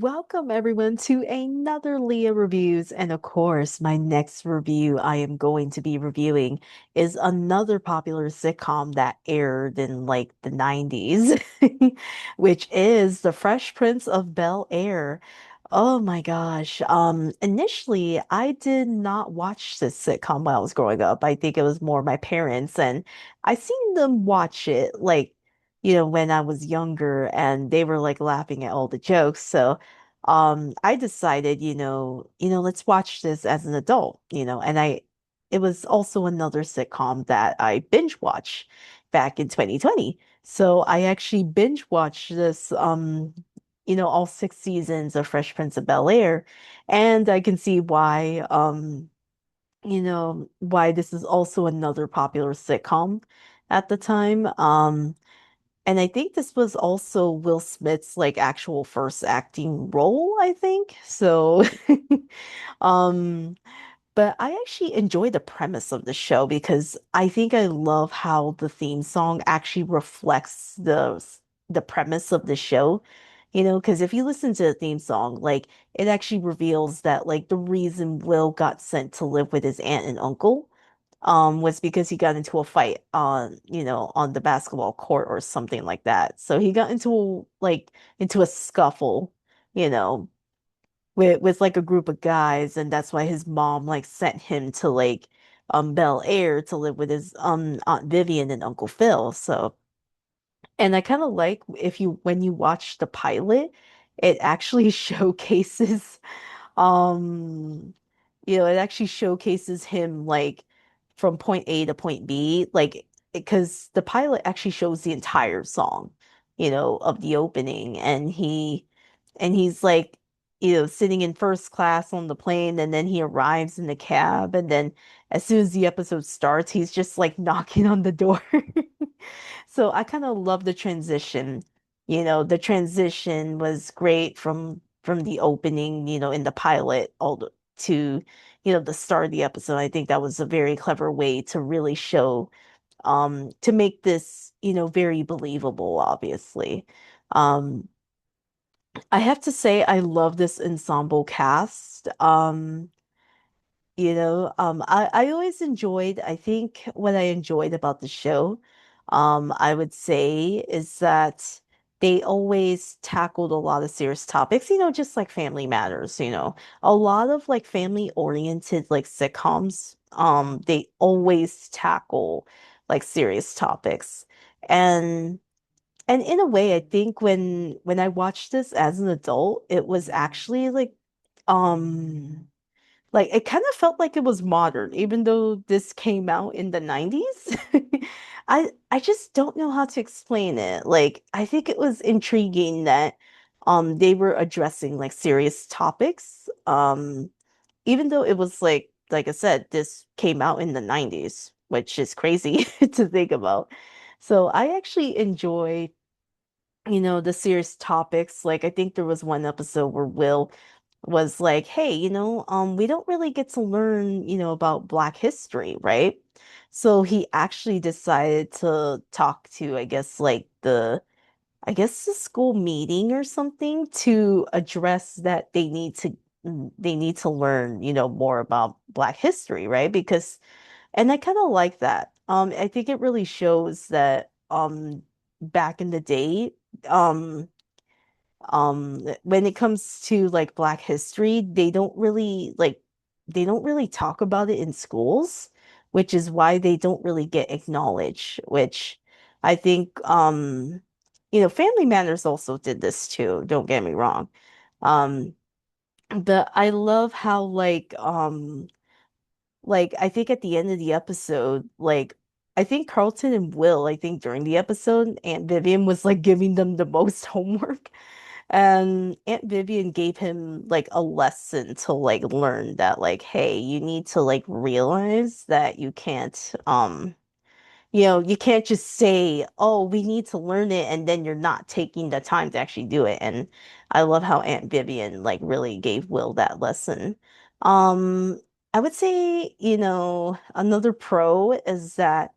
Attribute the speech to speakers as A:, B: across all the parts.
A: Welcome everyone to another Leah Reviews. And of course, my next review I am going to be reviewing is another popular sitcom that aired in like the 90s, which is The Fresh Prince of Bel Air. Oh my gosh. Initially I did not watch this sitcom when I was growing up. I think it was more my parents and I seen them watch it when I was younger and they were like laughing at all the jokes. So I decided, let's watch this as an adult, and it was also another sitcom that I binge watched back in 2020. So I actually binge watched this all 6 seasons of Fresh Prince of Bel Air, and I can see why this is also another popular sitcom at the time. And I think this was also Will Smith's like actual first acting role, I think. So, um, but I actually enjoy the premise of the show because I think I love how the theme song actually reflects the premise of the show. Because if you listen to the theme song, like it actually reveals that like the reason Will got sent to live with his aunt and uncle was because he got into a fight on the basketball court or something like that. So he got into a scuffle, you know, with like a group of guys, and that's why his mom like sent him to like Bel Air to live with his Aunt Vivian and Uncle Phil. So and I kind of like if you when you watch the pilot, it actually showcases um, it actually showcases him like from point A to point B, like because the pilot actually shows the entire song, of the opening, and he's like, sitting in first class on the plane, and then he arrives in the cab, and then as soon as the episode starts, he's just like knocking on the door. So I kind of love the transition. The transition was great from the opening, in the pilot to, the start of the episode. I think that was a very clever way to really show to make this, very believable, obviously. Um I have to say I love this ensemble cast. I always enjoyed, I think what I enjoyed about the show, I would say is that they always tackled a lot of serious topics, just like Family Matters, a lot of like family oriented like sitcoms, they always tackle like serious topics. And and in a way, I think when I watched this as an adult, it was actually like it kind of felt like it was modern, even though this came out in the 90s. I just don't know how to explain it. Like I think it was intriguing that they were addressing like serious topics. Even though it was like I said, this came out in the 90s, which is crazy to think about. So I actually enjoy the serious topics. Like I think there was one episode where Will was like, "Hey, we don't really get to learn, about Black history, right?" So he actually decided to talk to, I guess the school meeting or something to address that they need to learn, more about Black history, right? Because and I kind of like that. I think it really shows that back in the day, um when it comes to like Black history, they don't really talk about it in schools, which is why they don't really get acknowledged, which I think Family Matters also did this too, don't get me wrong. Um but I love how like I think at the end of the episode, like I think Carlton and Will, I think during the episode, Aunt Vivian was like giving them the most homework. And Aunt Vivian gave him like a lesson to like learn that like, hey, you need to like realize that you can't just say, oh, we need to learn it, and then you're not taking the time to actually do it. And I love how Aunt Vivian like really gave Will that lesson. Um, I would say, another pro is that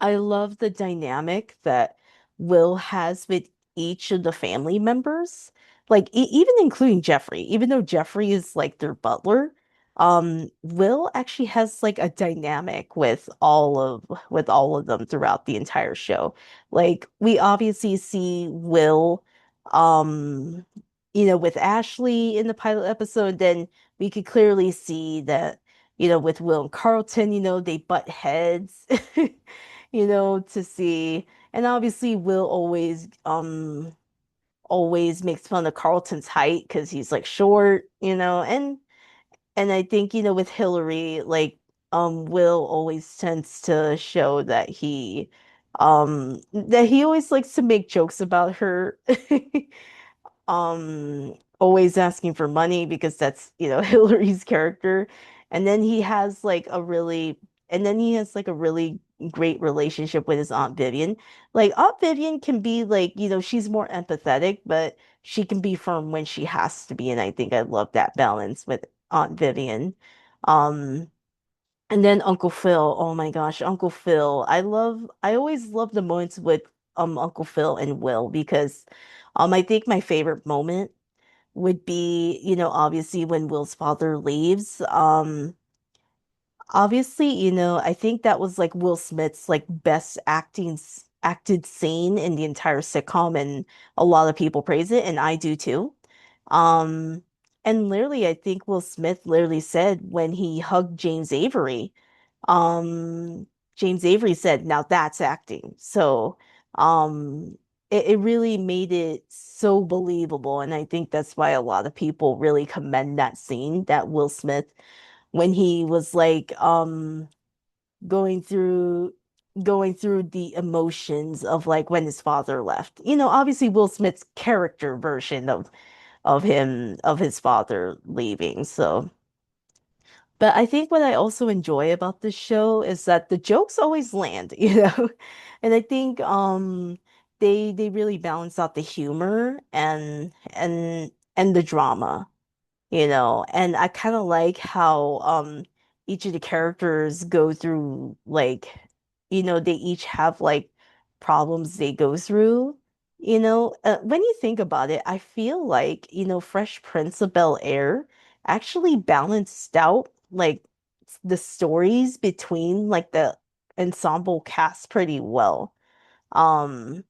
A: I love the dynamic that Will has with each of the family members, like even including Jeffrey, even though Jeffrey is like their butler, Will actually has like a dynamic with all of them throughout the entire show. Like we obviously see Will, um, with Ashley in the pilot episode, then we could clearly see that, with Will and Carlton, they butt heads, to see. And obviously Will always makes fun of Carlton's height because he's like short, and I think, with Hillary, like Will always tends to show that he always likes to make jokes about her. Always asking for money because that's, Hillary's character. And then he has like a really and then he has like a really great relationship with his Aunt Vivian. Like Aunt Vivian can be like, she's more empathetic, but she can be firm when she has to be. And I think I love that balance with Aunt Vivian. Um, and then Uncle Phil, oh my gosh, Uncle Phil. I always love the moments with Uncle Phil and Will because I think my favorite moment would be, obviously when Will's father leaves. Obviously, I think that was like Will Smith's like best acted scene in the entire sitcom, and a lot of people praise it, and I do too. Um, and literally, I think Will Smith literally said when he hugged James Avery, um, James Avery said, "Now that's acting." So, it really made it so believable, and I think that's why a lot of people really commend that scene that Will Smith when he was like going through going through the emotions of like when his father left. Obviously Will Smith's character version of his father leaving. So, but I think what I also enjoy about this show is that the jokes always land, And I think they really balance out the humor and the drama. And I kind of like how each of the characters go through like they each have like problems they go through. When you think about it, I feel like Fresh Prince of Bel Air actually balanced out like the stories between like the ensemble cast pretty well. Um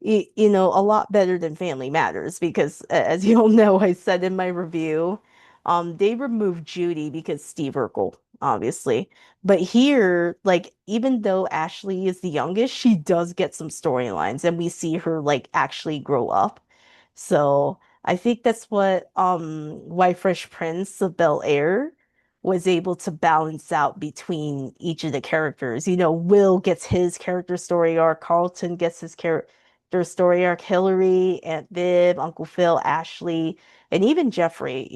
A: a lot better than Family Matters because as you all know, I said in my review, they removed Judy because Steve Urkel, obviously. But here, like, even though Ashley is the youngest, she does get some storylines and we see her like actually grow up. So I think that's why Fresh Prince of Bel Air was able to balance out between each of the characters. Will gets his character story arc, Carlton gets his character their story arc, Hillary, Aunt Viv, Uncle Phil, Ashley, and even Jeffrey.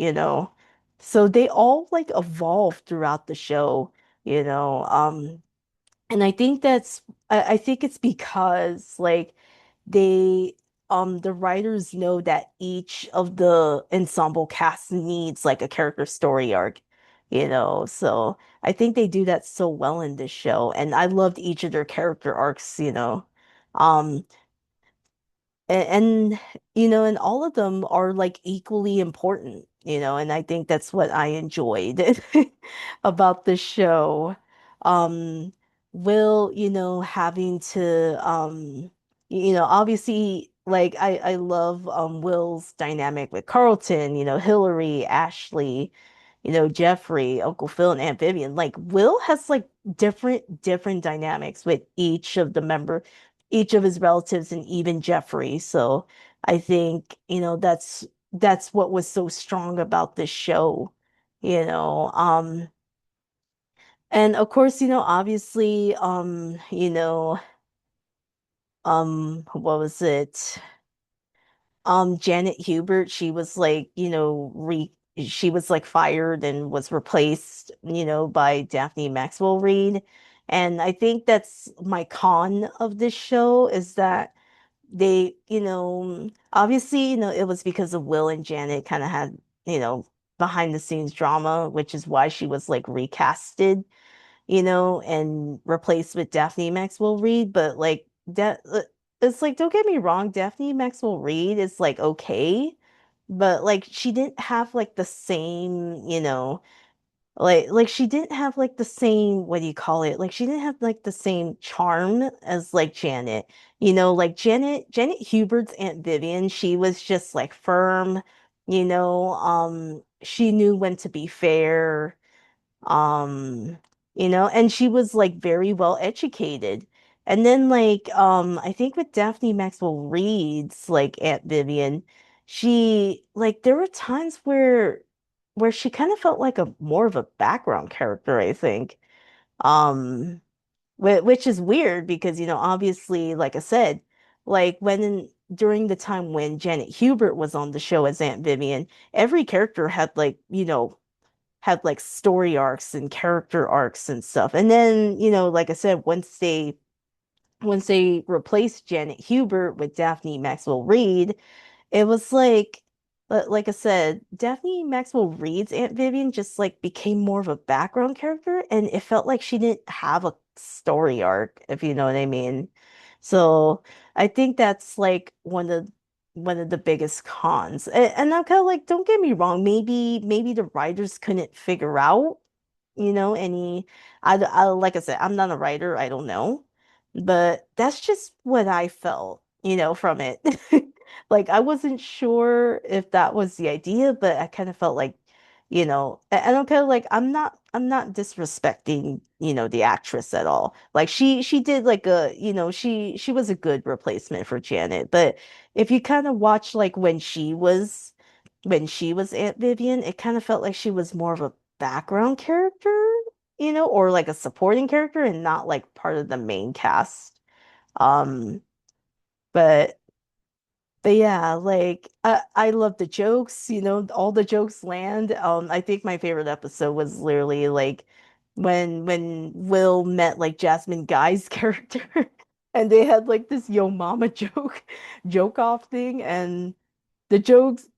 A: So they all like evolve throughout the show, you know. And I think it's because like they the writers know that each of the ensemble cast needs like a character story arc, So I think they do that so well in this show. And I loved each of their character arcs. Um, and and all of them are like equally important, and I think that's what I enjoyed about the show. Um Will, having to obviously like I love Will's dynamic with Carlton, Hillary, Ashley, Jeffrey, Uncle Phil, and Aunt Vivian. Like Will has like different dynamics with each of his relatives and even Jeffrey. So I think, that's what was so strong about this show, you know. And of course, obviously, what was it? Janet Hubert, she was like, she was like fired and was replaced, by Daphne Maxwell Reid. And I think that's my con of this show is that they, obviously, it was because of Will and Janet kind of had, behind the scenes drama, which is why she was like recasted, and replaced with Daphne Maxwell Reid. But like that. it's like don't get me wrong, Daphne Maxwell Reid is like okay, but like she didn't have like the same, like she didn't have like the same, what do you call it? Like she didn't have like the same charm as like Janet. Like Janet Hubert's Aunt Vivian, she was just like firm, she knew when to be fair. Um, and she was like very well educated. And then like I think with Daphne Maxwell Reid's like Aunt Vivian, she like there were times where she kind of felt like a more of a background character, I think. Um which is weird because obviously like I said, like during the time when Janet Hubert was on the show as Aunt Vivian, every character had like story arcs and character arcs and stuff. And then, like I said, once they replaced Janet Hubert with Daphne Maxwell Reid, it was like I said, Daphne Maxwell Reid's Aunt Vivian just like became more of a background character, and it felt like she didn't have a story arc, if you know what I mean. So I think that's like one of the biggest cons. And I'm kind of like, don't get me wrong, maybe the writers couldn't figure out any like I said, I'm not a writer, I don't know, but that's just what I felt, from it. Like I wasn't sure if that was the idea, but I kind of felt like, and I'm kind of like, I'm not disrespecting, the actress at all. Like she did like she was a good replacement for Janet, but if you kind of watch like when she was Aunt Vivian, it kind of felt like she was more of a background character, or like a supporting character and not like part of the main cast. Um, but but yeah, like I love the jokes, all the jokes land. I think my favorite episode was literally like when Will met like Jasmine Guy's character and they had like this yo mama joke off thing, and the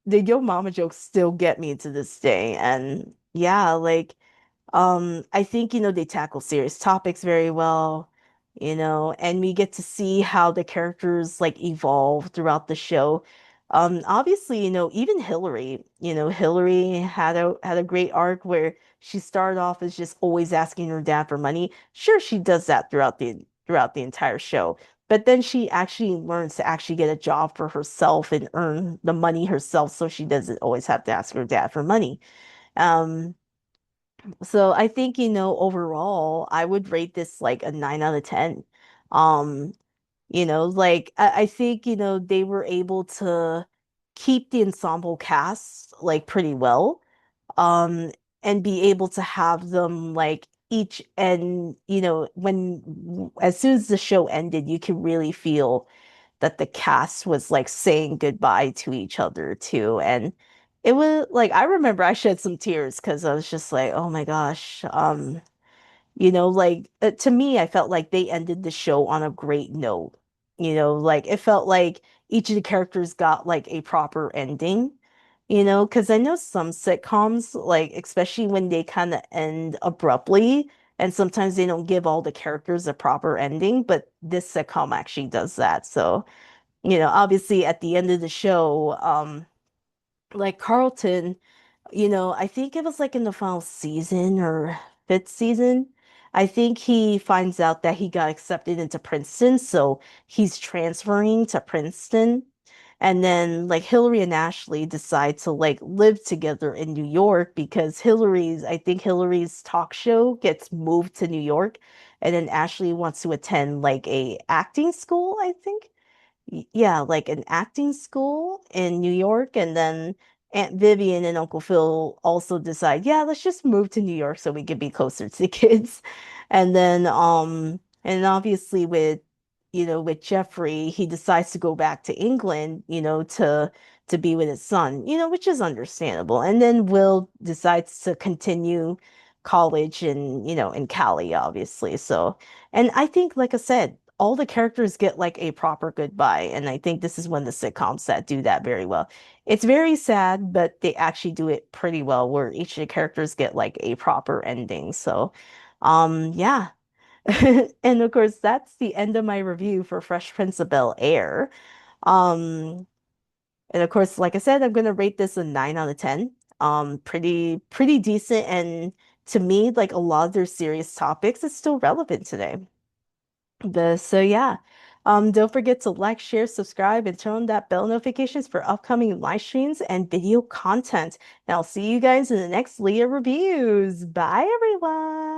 A: yo mama jokes still get me to this day. And yeah, like I think, they tackle serious topics very well, and we get to see how the characters like evolve throughout the show. Obviously, even Hillary had a great arc where she started off as just always asking her dad for money. Sure, she does that throughout the entire show, but then she actually learns to actually get a job for herself and earn the money herself, so she doesn't always have to ask her dad for money. Um, so I think, overall, I would rate this like a 9 out of 10. Um, like I think, they were able to keep the ensemble cast like pretty well. Um, and be able to have them like each and when as soon as the show ended, you could really feel that the cast was like saying goodbye to each other too. And it was like I remember I shed some tears because I was just like, oh my gosh. Like to me, I felt like they ended the show on a great note. Like it felt like each of the characters got like a proper ending. Because I know some sitcoms, like especially when they kind of end abruptly, and sometimes they don't give all the characters a proper ending, but this sitcom actually does that. So, obviously at the end of the show, like Carlton, I think it was like in the final season or fifth season. I think he finds out that he got accepted into Princeton, so he's transferring to Princeton. And then like Hillary and Ashley decide to like live together in New York because I think Hillary's talk show gets moved to New York, and then Ashley wants to attend like a acting school, I think. Yeah, like an acting school in New York, and then Aunt Vivian and Uncle Phil also decide, yeah, let's just move to New York so we can be closer to the kids. And obviously with Jeffrey, he decides to go back to England, to be with his son, which is understandable. And then Will decides to continue college in Cali, obviously. So, and I think, like I said, all the characters get like a proper goodbye. And I think this is one of the sitcoms that do that very well. It's very sad, but they actually do it pretty well where each of the characters get like a proper ending. So, yeah. And of course, that's the end of my review for Fresh Prince of Bel Air. Um, and of course, like I said, I'm gonna rate this a 9 out of 10. Pretty decent, and to me, like a lot of their serious topics is still relevant today. But so yeah. Don't forget to like, share, subscribe, and turn on that bell notifications for upcoming live streams and video content. And I'll see you guys in the next Leah reviews. Bye, everyone.